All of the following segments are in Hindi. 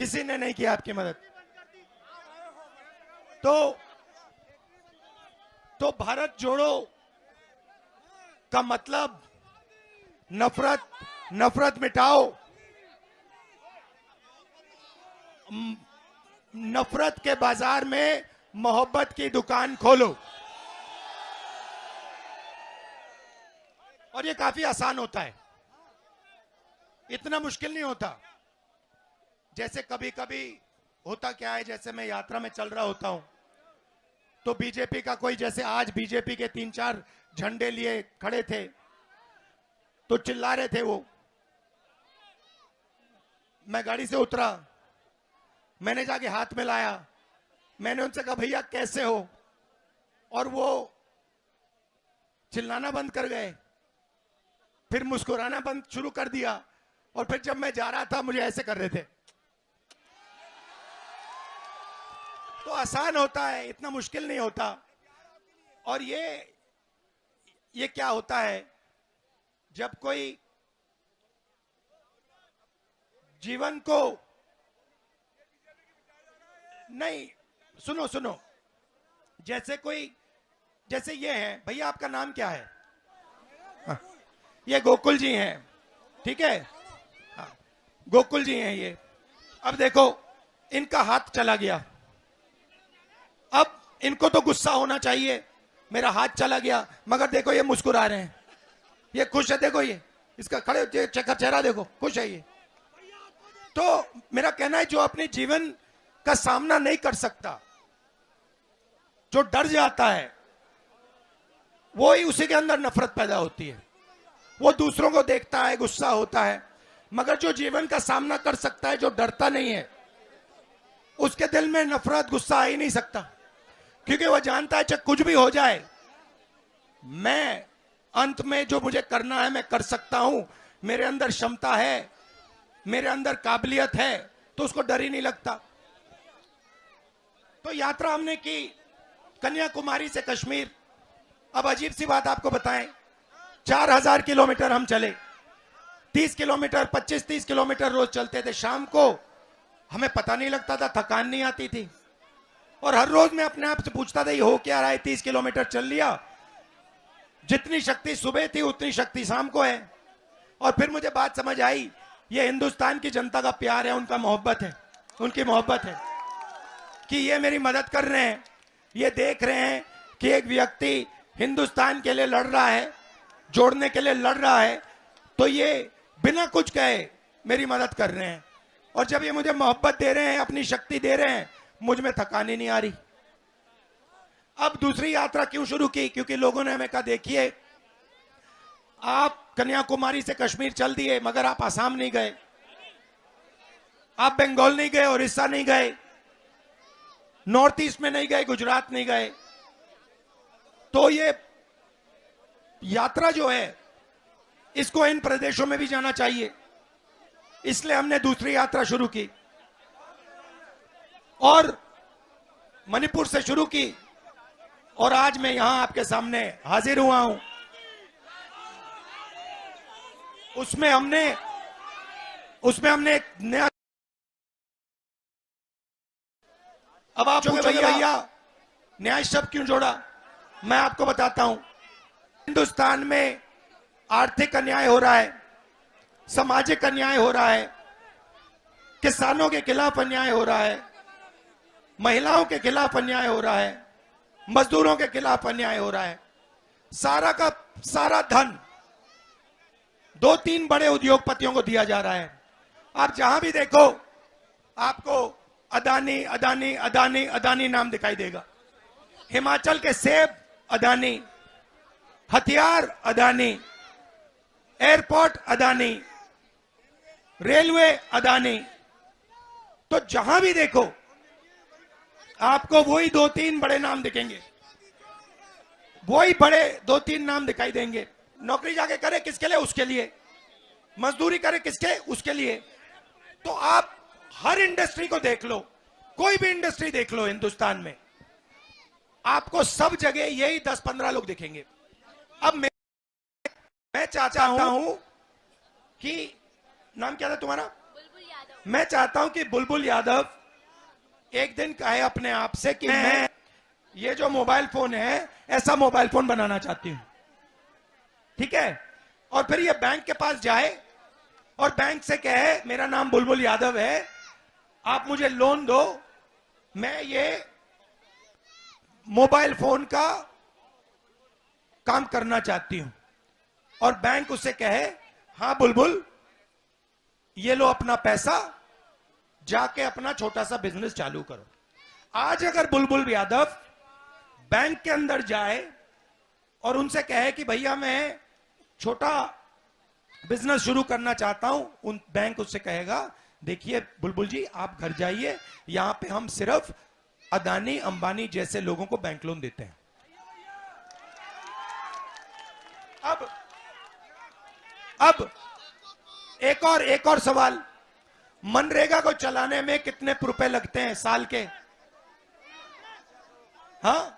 किसी ने नहीं किया आपकी मदद। तो भारत जोड़ो का मतलब नफरत मिटाओ, नफरत के बाजार में मोहब्बत की दुकान खोलो। और ये काफी आसान होता है, इतना मुश्किल नहीं होता। जैसे कभी कभी होता क्या है, जैसे मैं यात्रा में चल रहा होता हूं तो बीजेपी का कोई, जैसे आज बीजेपी के 3-4 झंडे लिए खड़े थे तो चिल्ला रहे थे वो। मैं गाड़ी से उतरा, मैंने जाके हाथ में लाया, मैंने उनसे कहा भैया कैसे हो, और वो चिल्लाना बंद कर गए, फिर मुस्कुराना बंद शुरू कर दिया, और फिर जब मैं जा रहा था मुझे ऐसे कर रहे थे। तो आसान होता है, इतना मुश्किल नहीं होता। और ये क्या होता है, जब कोई जीवन को नहीं, सुनो, जैसे ये है, भैया आपका नाम क्या है? ये गोकुल जी हैं, ठीक है, हाँ, गोकुल जी हैं ये। अब देखो इनका हाथ चला गया, अब इनको तो गुस्सा होना चाहिए, मेरा हाथ चला गया, मगर देखो ये मुस्कुरा रहे हैं, ये खुश है, देखो ये इसका खड़े चेहरा देखो, खुश है ये। तो मेरा कहना है, जो अपने जीवन का सामना नहीं कर सकता, जो डर जाता है, वो ही उसी के अंदर नफरत पैदा होती है। वो दूसरों को देखता है, गुस्सा होता है, मगर जो जीवन का सामना कर सकता है, जो डरता नहीं है, उसके दिल में नफरत गुस्सा आ ही नहीं सकता, क्योंकि वह जानता है चाहे कुछ भी हो जाए, मैं अंत में जो मुझे करना है मैं कर सकता हूं, मेरे अंदर क्षमता है, मेरे अंदर काबिलियत है, तो उसको डर ही नहीं लगता। तो यात्रा हमने की कन्याकुमारी से कश्मीर। अब अजीब सी बात आपको बताएं, 4000 किलोमीटर हम चले, 30 किलोमीटर 25-30 किलोमीटर रोज चलते थे। शाम को हमें पता नहीं लगता था, थकान नहीं आती थी, और हर रोज मैं अपने आप से पूछता था ये हो क्या रहा है, 30 किलोमीटर चल लिया, जितनी शक्ति सुबह थी उतनी शक्ति शाम को है। और फिर मुझे बात समझ आई, ये हिंदुस्तान की जनता का प्यार है, उनका मोहब्बत है, उनकी मोहब्बत है कि ये मेरी मदद कर रहे हैं, ये देख रहे हैं कि एक व्यक्ति हिंदुस्तान के लिए लड़ रहा है, जोड़ने के लिए लड़ रहा है, तो ये बिना कुछ कहे मेरी मदद कर रहे हैं। और जब ये मुझे मोहब्बत दे रहे हैं, अपनी शक्ति दे रहे हैं, मुझ में थकान ही नहीं आ रही। अब दूसरी यात्रा क्यों शुरू की, क्योंकि लोगों ने हमें कहा देखिए आप कन्याकुमारी से कश्मीर चल दिए, मगर आप आसाम नहीं गए, आप बंगाल नहीं गए, उड़ीसा नहीं गए, नॉर्थ ईस्ट में नहीं गए, गुजरात नहीं गए। तो ये यात्रा जो है इसको इन प्रदेशों में भी जाना चाहिए, इसलिए हमने दूसरी यात्रा शुरू की और मणिपुर से शुरू की, और आज मैं यहां आपके सामने हाजिर हुआ हूं। उसमें हमने एक नया, अब आप पूछोगे भैया न्याय शब्द क्यों जोड़ा, मैं आपको बताता हूं। हिंदुस्तान में आर्थिक अन्याय हो रहा है, सामाजिक अन्याय हो रहा है, किसानों के खिलाफ अन्याय हो रहा है, महिलाओं के खिलाफ अन्याय हो रहा है, मजदूरों के खिलाफ अन्याय हो रहा है। सारा का सारा धन 2-3 बड़े उद्योगपतियों को दिया जा रहा है। आप जहां भी देखो आपको अदानी अदानी अदानी अदानी नाम दिखाई देगा। हिमाचल के सेब अदानी, हथियार अदानी, एयरपोर्ट अदानी, रेलवे अदानी। तो जहां भी देखो आपको वही 2-3 बड़े नाम दिखेंगे, वही बड़े 2-3 नाम दिखाई देंगे। नौकरी जाके करे किसके लिए, उसके लिए। मजदूरी करे किसके, उसके लिए। तो आप हर इंडस्ट्री को देख लो, कोई भी इंडस्ट्री देख लो हिंदुस्तान में, आपको सब जगह यही 10-15 लोग दिखेंगे। अब मैं चाहता हूं कि, नाम क्या था तुम्हारा? बुलबुल यादव। मैं चाहता हूं कि बुलबुल यादव एक दिन कहे अपने आप से कि मैं ये जो मोबाइल फोन है ऐसा मोबाइल फोन बनाना चाहती हूं, ठीक है? और फिर ये बैंक के पास जाए और बैंक से कहे मेरा नाम बुलबुल यादव है, आप मुझे लोन दो, मैं ये मोबाइल फोन का काम करना चाहती हूं। और बैंक उससे कहे हां बुलबुल, ये लो अपना पैसा, जाके अपना छोटा सा बिजनेस चालू करो। आज अगर बुलबुल यादव बैंक के अंदर जाए और उनसे कहे कि भैया मैं छोटा बिजनेस शुरू करना चाहता हूं, उन बैंक उससे कहेगा देखिए बुलबुल जी, आप घर जाइए, यहां पे हम सिर्फ अदानी अंबानी जैसे लोगों को बैंक लोन देते हैं। अब एक और सवाल, मनरेगा को चलाने में कितने रुपए लगते हैं साल के? हाँ,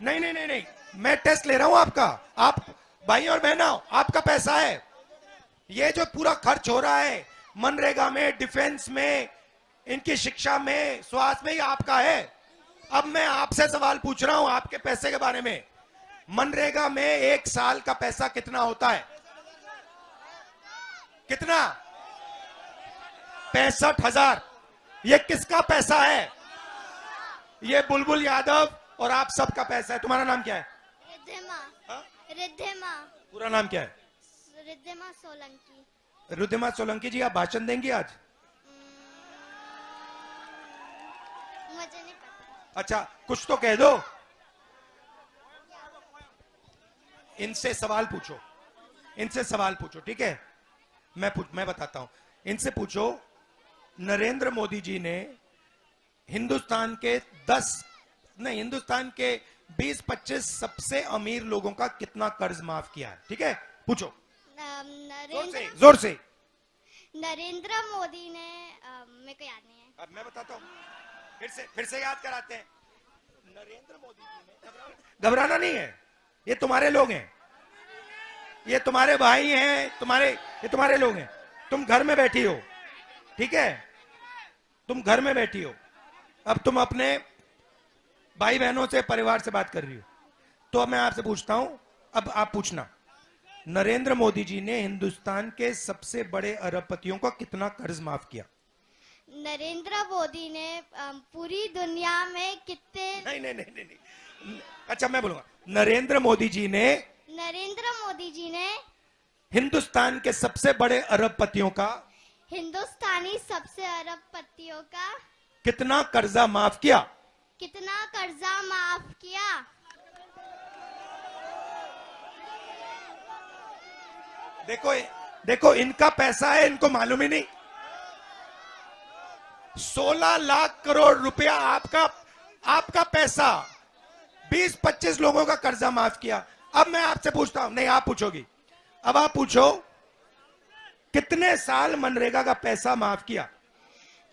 नहीं, मैं टेस्ट ले रहा हूं आपका। आप भाई और बहनों, आपका पैसा है, ये जो पूरा खर्च हो रहा है मनरेगा में, डिफेंस में, इनकी शिक्षा में, स्वास्थ्य में, ये आपका है। अब मैं आपसे सवाल पूछ रहा हूं आपके पैसे के बारे में। मनरेगा में एक साल का पैसा कितना होता है? कितना? 65,000। ये किसका पैसा है? ये बुलबुल यादव और आप सबका पैसा है। तुम्हारा नाम क्या है? रिद्धिमा। पूरा नाम क्या है? रिद्धिमा सोलंकी। रिद्धिमा सोलंकी जी, आप भाषण देंगी आज? मुझे नहीं पता। अच्छा, कुछ तो कह दो। इनसे सवाल पूछो, इनसे सवाल पूछो, ठीक है? मैं बताता हूं। इनसे पूछो, नरेंद्र मोदी जी ने हिंदुस्तान के 20-25 सबसे अमीर लोगों का कितना कर्ज माफ किया है? ठीक है, पूछो जोर से। नरेंद्र मोदी ने मेरे को याद नहीं है। अब मैं बताता हूं, फिर से याद कराते हैं। नरेंद्र मोदी जी ने, घबराना नहीं है, ये तुम्हारे लोग हैं, ये तुम्हारे भाई हैं, ये तुम्हारे लोग हैं। तुम घर में बैठी हो, ठीक है? तुम घर में बैठी हो, अब तुम अपने भाई बहनों से, परिवार से बात कर रही हो, तो अब मैं आपसे पूछता हूं, अब आप पूछना, नरेंद्र मोदी जी ने हिंदुस्तान के सबसे बड़े अरबपतियों का कितना कर्ज माफ किया? नरेंद्र मोदी ने पूरी दुनिया में कितने? नहीं। अच्छा, मैं बोलूंगा, नरेंद्र मोदी जी ने हिंदुस्तान के सबसे बड़े अरबपतियों का, हिंदुस्तानी सबसे अरबपतियों का कितना कर्जा माफ किया? कितना कर्जा माफ किया? देखो इनका पैसा है, इनको मालूम ही नहीं। 16 लाख करोड़ रुपया आपका पैसा, 20-25 लोगों का कर्जा माफ किया। अब मैं आपसे पूछता हूं, नहीं आप पूछोगी, अब आप पूछो, कितने साल मनरेगा का पैसा माफ किया?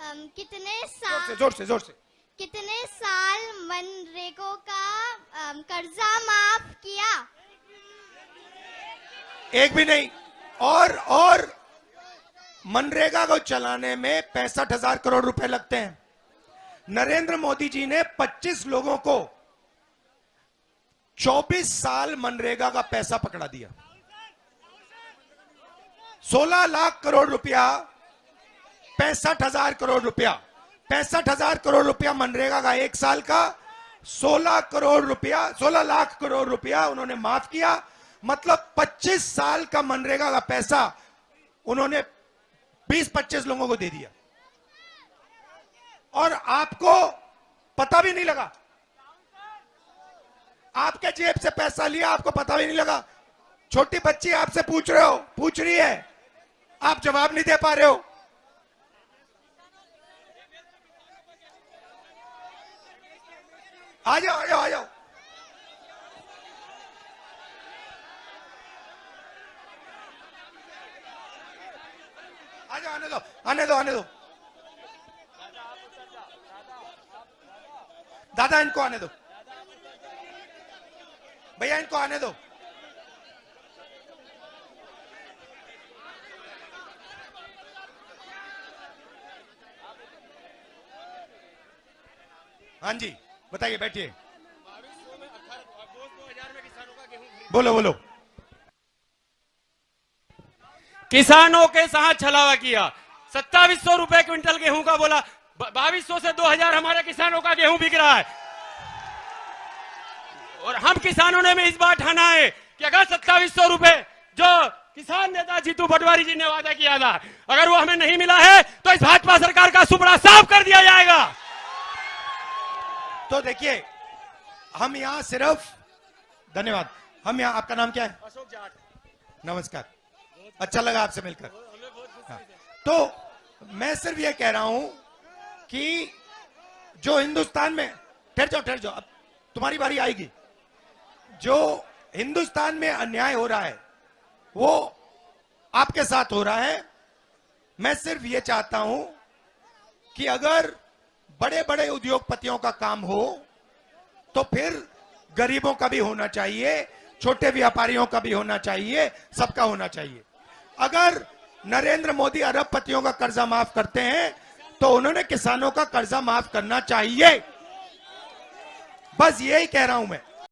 कितने साल? जोर से। कितने साल मनरेगा का कर्जा माफ किया? एक भी नहीं। और मनरेगा को चलाने में 65,000 करोड़ रुपए लगते हैं। नरेंद्र मोदी जी ने 25 लोगों को 24 साल मनरेगा का पैसा पकड़ा दिया। 16 लाख करोड़ रुपया, 65,000 करोड़ रुपया, 65,000 करोड़ रुपया मनरेगा का एक साल का, 16 लाख करोड़ रुपया उन्होंने माफ किया। मतलब 25 साल का मनरेगा का पैसा उन्होंने 20-25 लोगों को दे दिया, और आपको पता भी नहीं लगा। आपके जेब से पैसा लिया, आपको पता भी नहीं लगा। छोटी बच्ची आपसे पूछ रही है, आप जवाब नहीं दे पा रहे हो। आ जाओ। आने दो। दादा इनको आने दो, भैया इनको आने दो। हाँ जी बताइए, बैठिए, बोलो बोलो। किसानों के साथ छलावा किया। 2700 रुपए क्विंटल गेहूं का बोला, 2200 से 2000 हमारे किसानों का गेहूं बिक रहा है। और हम किसानों ने भी इस बात ठाना है कि अगर 2700 रुपए जो किसान नेता जीतू पटवारी जी ने वादा किया था, अगर वो हमें नहीं मिला है तो इस भाजपा सरकार का सुपड़ा साफ कर दिया जाएगा। तो देखिए, हम यहाँ सिर्फ, धन्यवाद, हम यहाँ, आपका नाम क्या है? अशोक जाट। नमस्कार, अच्छा लगा आपसे मिलकर। हाँ, तो मैं सिर्फ ये कह रहा हूं कि जो हिंदुस्तान में, ठहर जाओ, अब तुम्हारी बारी आएगी। जो हिंदुस्तान में अन्याय हो रहा है वो आपके साथ हो रहा है। मैं सिर्फ ये चाहता हूं कि अगर बड़े बड़े उद्योगपतियों का काम हो तो फिर गरीबों का भी होना चाहिए, छोटे व्यापारियों का भी होना चाहिए, सबका होना चाहिए। अगर नरेंद्र मोदी अरबपतियों का कर्जा माफ करते हैं तो उन्होंने किसानों का कर्जा माफ करना चाहिए। बस यही कह रहा हूं मैं।